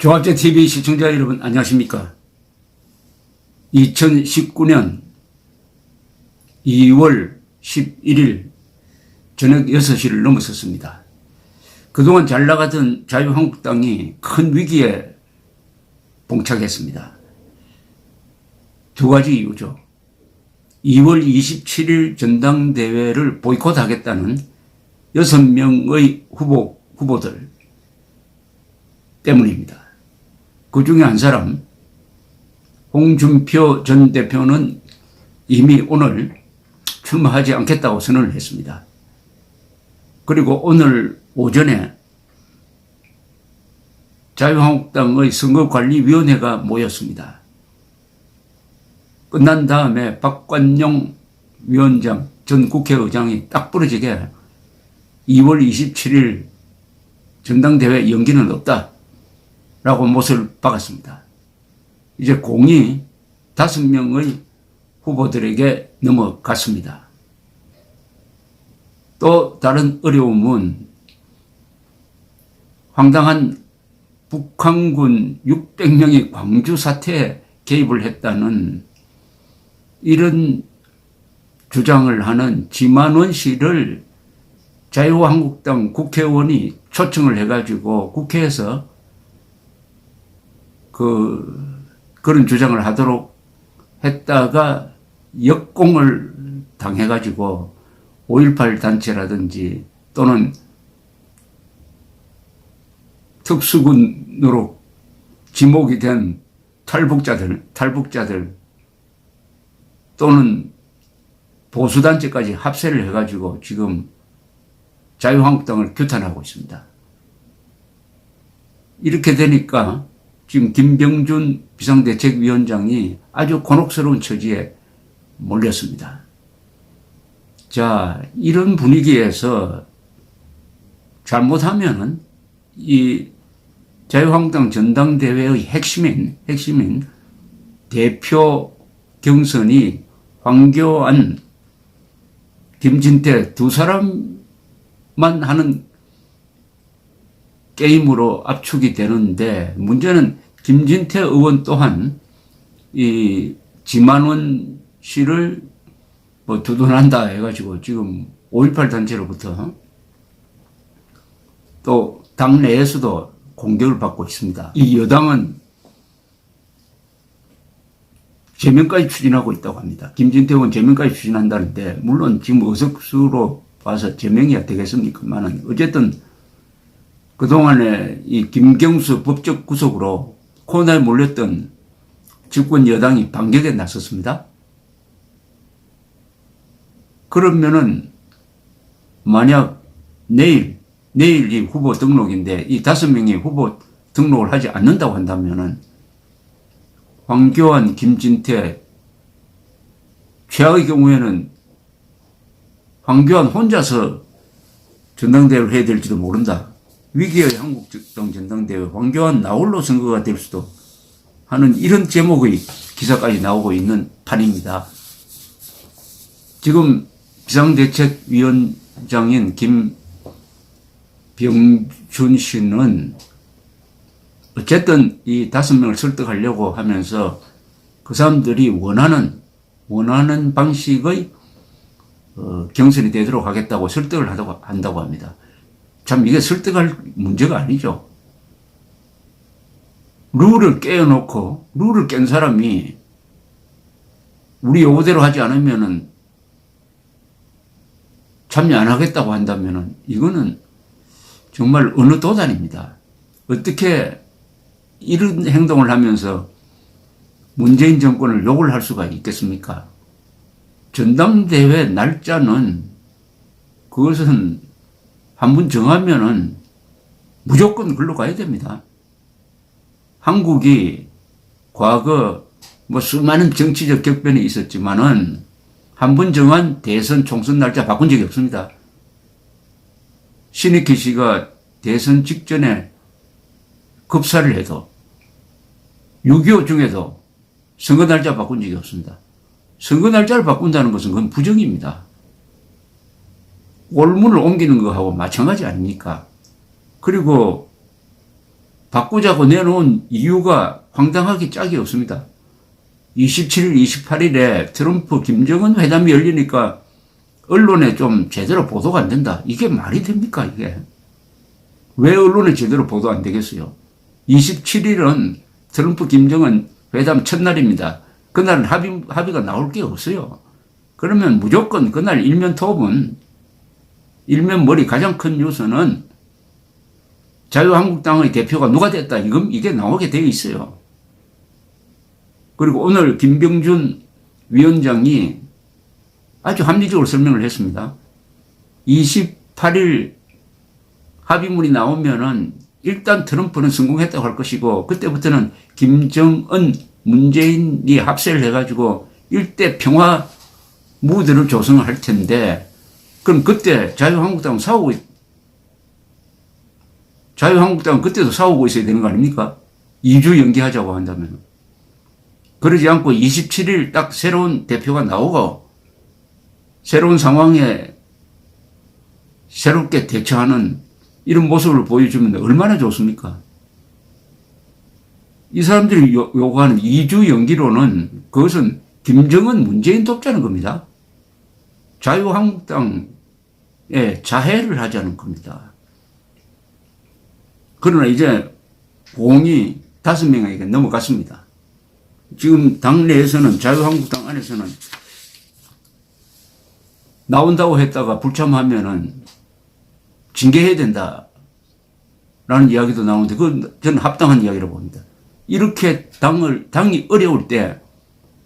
조합제TV 시청자 여러분 안녕하십니까. 2019년 2월 11일 저녁 6시를 넘어섰습니다. 그동안 잘 나가던 자유한국당이 큰 위기에 봉착했습니다. 두 가지 이유죠. 2월 27일 전당대회를 보이콧하겠다는 6명의 후보들 때문입니다. 그 중에 한 사람 홍준표 전 대표는 이미 오늘 출마하지 않겠다고 선언을 했습니다. 그리고 오늘 오전에 자유한국당의 선거관리위원회가 모였습니다. 끝난 다음에 박관용 위원장 전 국회의장이 딱 부러지게 2월 27일 전당대회 연기는 없다 라고 못을 박았습니다. 이제 공이 5명의 후보들에게 넘어갔습니다. 또 다른 어려움은 황당한 북한군 600명이 광주 사태에 개입을 했다는 이런 주장을 하는 지만원 씨를 자유한국당 국회의원이 초청을 해가지고 국회에서 그런 주장을 하도록 했다가 역공을 당해가지고 5.18 단체라든지 또는 특수군으로 지목이 된 탈북자들 또는 보수단체까지 합세를 해가지고 지금 자유한국당을 규탄하고 있습니다. 이렇게 되니까 지금 김병준 비상대책위원장이 아주 곤혹스러운 처지에 몰렸습니다. 자, 이런 분위기에서 잘못하면은 이 자유한국당 전당대회의 핵심인 대표 경선이 황교안, 김진태 두 사람만 하는 게임으로 압축이 되는데, 문제는 김진태 의원 또한 이 지만원 씨를 두둔한다 해가지고 지금 5.18 단체로부터 또 당내에서도 공격을 받고 있습니다. 이 여당은 제명까지 추진하고 있다고 합니다. 김진태 의원 제명까지 추진한다는데, 물론 지금 의석수로 봐서 제명이 되겠습니까만은 어쨌든 그동안에 이 김경수 법적 구속으로 코로나에 몰렸던 집권 여당이 반격에 나섰습니다. 그러면은 만약 내일 이 후보 등록인데 이 5명이 후보 등록을 하지 않는다고 한다면은 황교안, 김진태, 최악의 경우에는 황교안 혼자서 전당대회를 해야 될지도 모른다. 위기의 한국당 전당대회 황교안 나홀로 선거가 될 수도 하는 이런 제목의 기사까지 나오고 있는 판입니다. 지금 비상대책위원장인 김병준 씨는 어쨌든 이 5명을 설득하려고 하면서 그 사람들이 원하는 방식의 경선이 되도록 하겠다고 설득을 한다고 합니다. 참 이게 설득할 문제가 아니죠. 룰을 깨놓고 룰을 깬 사람이 우리 요구대로 하지 않으면은 참여 안 하겠다고 한다면은 이거는 정말 어느 도단입니다. 어떻게 이런 행동을 하면서 문재인 정권을 욕을 할 수가 있겠습니까? 전당대회 날짜는 그것은 한번 정하면은 무조건 글로 가야 됩니다. 한국이 과거 수많은 정치적 격변이 있었지만은 한번 정한 대선 총선 날짜 바꾼 적이 없습니다. 신익희 씨가 대선 직전에 급사를 해도 6.25 중에도 선거 날짜 바꾼 적이 없습니다. 선거 날짜를 바꾼다는 것은 그건 부정입니다. 올문을 옮기는 거하고 마찬가지 아닙니까? 그리고 바꾸자고 내놓은 이유가 황당하게 짝이 없습니다. 27일, 28일에 트럼프 김정은 회담이 열리니까 언론에 좀 제대로 보도가 안 된다. 이게 말이 됩니까, 이게? 왜 언론에 제대로 보도 안 되겠어요? 27일은 트럼프 김정은 회담 첫날입니다. 그날은 합의가 나올 게 없어요. 그러면 무조건 그날 일면 톱은, 일면 머리 가장 큰 뉴스는 자유한국당의 대표가 누가 됐다. 이게 나오게 되어 있어요. 그리고 오늘 김병준 위원장이 아주 합리적으로 설명을 했습니다. 28일 합의문이 나오면은 일단 트럼프는 성공했다고 할 것이고, 그때부터는 김정은, 문재인이 합세를 해가지고 일대 평화 무드를 조성을 할 텐데, 그럼 그때 자유한국당은 그때도 싸우고 있어야 되는 거 아닙니까? 2주 연기하자고 한다면. 그러지 않고 27일 딱 새로운 대표가 나오고 새로운 상황에 새롭게 대처하는 이런 모습을 보여주면 얼마나 좋습니까? 이 사람들이 요구하는 2주 연기로는 그것은 김정은, 문재인 돕자는 겁니다. 자유한국당에 자해를 하자는 겁니다. 그러나 이제 공이 5명에게 넘어갔습니다. 지금 당내에서는, 자유한국당 안에서는 나온다고 했다가 불참하면은 징계해야 된다라는 이야기도 나오는데, 그건 저는 합당한 이야기라고 봅니다. 이렇게 당이 어려울 때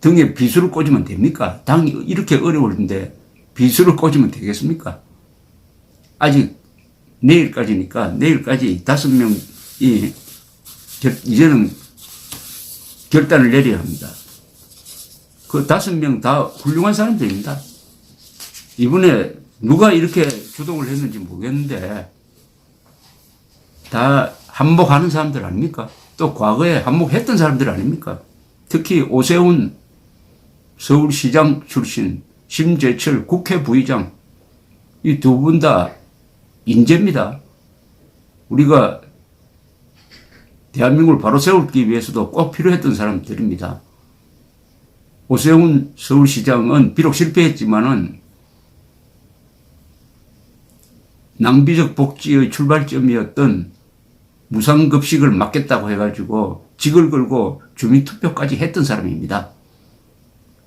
등에 비수를 꽂으면 됩니까? 당이 이렇게 어려운데 비수를 꽂으면 되겠습니까? 아직 내일까지니까, 내일까지 5명이 이제는 결단을 내려야 합니다. 그 5명 다 훌륭한 사람들입니다. 이번에 누가 이렇게 주동을 했는지 모르겠는데 다 한몫하는 사람들 아닙니까? 또 과거에 한몫했던 사람들 아닙니까? 특히 오세훈 서울시장 출신, 심재철 국회 부의장, 이 두 분 다 인재입니다. 우리가 대한민국을 바로 세우기 위해서도 꼭 필요했던 사람들입니다. 오세훈 서울시장은 비록 실패했지만은 낭비적 복지의 출발점이었던 무상급식을 막겠다고 해가지고 직을 걸고 주민투표까지 했던 사람입니다.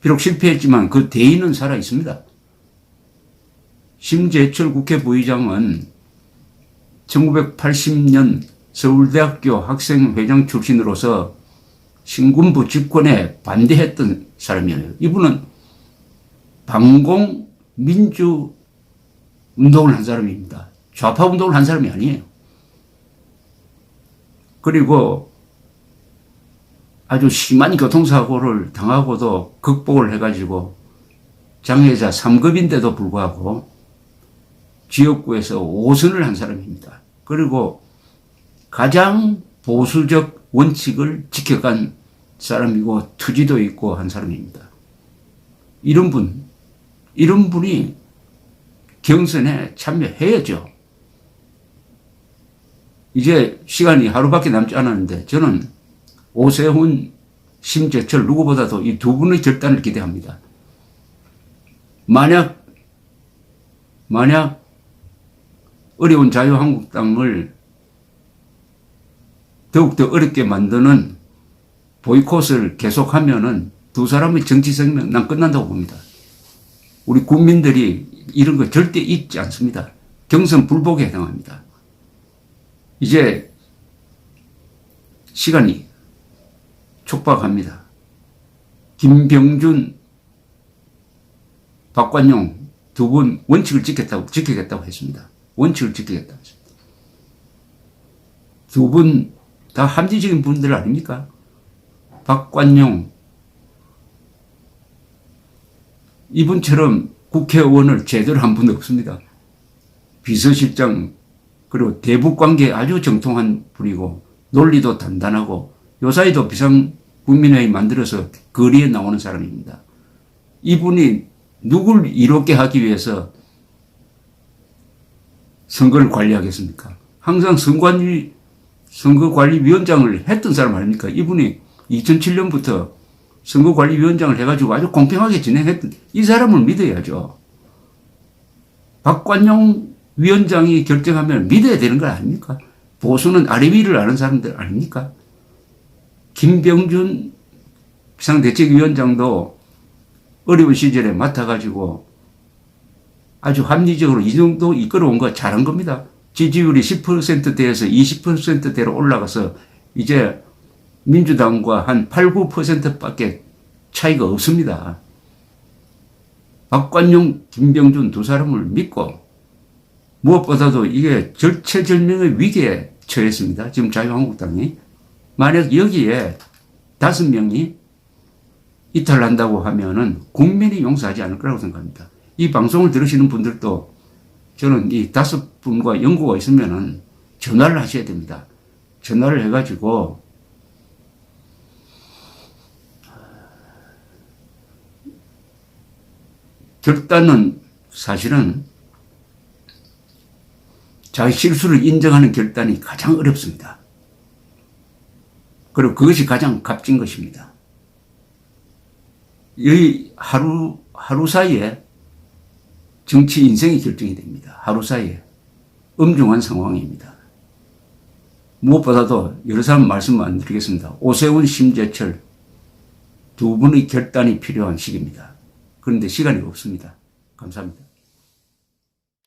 비록 실패했지만 그 대의는 살아 있습니다. 심재철 국회 부의장은 1980년 서울대학교 학생회장 출신으로서 신군부 집권에 반대했던 사람이에요. 이분은 반공민주 운동을 한 사람입니다. 좌파 운동을 한 사람이 아니에요. 그리고 아주 심한 교통사고를 당하고도 극복을 해가지고 장애자 3급인데도 불구하고 지역구에서 5선을 한 사람입니다. 그리고 가장 보수적 원칙을 지켜간 사람이고 투지도 있고 한 사람입니다. 이런 분이 경선에 참여해야죠. 이제 시간이 하루밖에 남지 않았는데 저는 오세훈, 심재철 누구보다도 이 두 분의 결단을 기대합니다. 만약 어려운 자유한국당을 더욱더 어렵게 만드는 보이콧을 계속하면은 두 사람의 정치 생명 난 끝난다고 봅니다. 우리 국민들이 이런 거 절대 잊지 않습니다. 경선 불복에 해당합니다. 이제 시간이 촉박합니다. 김병준, 박관용 두 분 원칙을 지키겠다고 했습니다. 원칙을 지키겠다고 했습니다. 두 분 다 합리적인 분들 아닙니까? 박관용, 이분처럼 국회의원을 제대로 한 분도 없습니다. 비서실장, 그리고 대북관계에 아주 정통한 분이고 논리도 단단하고 요사이도 비상국민회의 만들어서 거리에 나오는 사람입니다. 이분이 누굴 이롭게 하기 위해서 선거를 관리하겠습니까? 항상 선관위 선거관리위원장을 했던 사람 아닙니까? 이분이 2007년부터 선거관리위원장을 해가지고 아주 공평하게 진행했던 이 사람을 믿어야죠. 박관용 위원장이 결정하면 믿어야 되는 거 아닙니까? 보수는 아래 위를 아는 사람들 아닙니까? 김병준 비상대책위원장도 어려운 시절에 맡아가지고 아주 합리적으로 이 정도 이끌어온 거 잘한 겁니다. 지지율이 10%대에서 20%대로 올라가서 이제 민주당과 한 8, 9%밖에 차이가 없습니다. 박관용, 김병준 두 사람을 믿고 무엇보다도 이게 절체절명의 위기에 처했습니다. 지금 자유한국당이. 만약 여기에 5명이 이탈한다고 하면은 국민이 용서하지 않을 거라고 생각합니다. 이 방송을 들으시는 분들도 저는 이 5분과 연고가 있으면은 전화를 하셔야 됩니다. 전화를 해가지고 결단은 사실은 자기 실수를 인정하는 결단이 가장 어렵습니다. 그리고 그것이 가장 값진 것입니다. 이 하루 사이에 정치 인생이 결정이 됩니다. 하루 사이에. 엄중한 상황입니다. 무엇보다도 여러 사람 말씀 안 드리겠습니다. 오세훈, 심재철 두 분의 결단이 필요한 시기입니다. 그런데 시간이 없습니다. 감사합니다.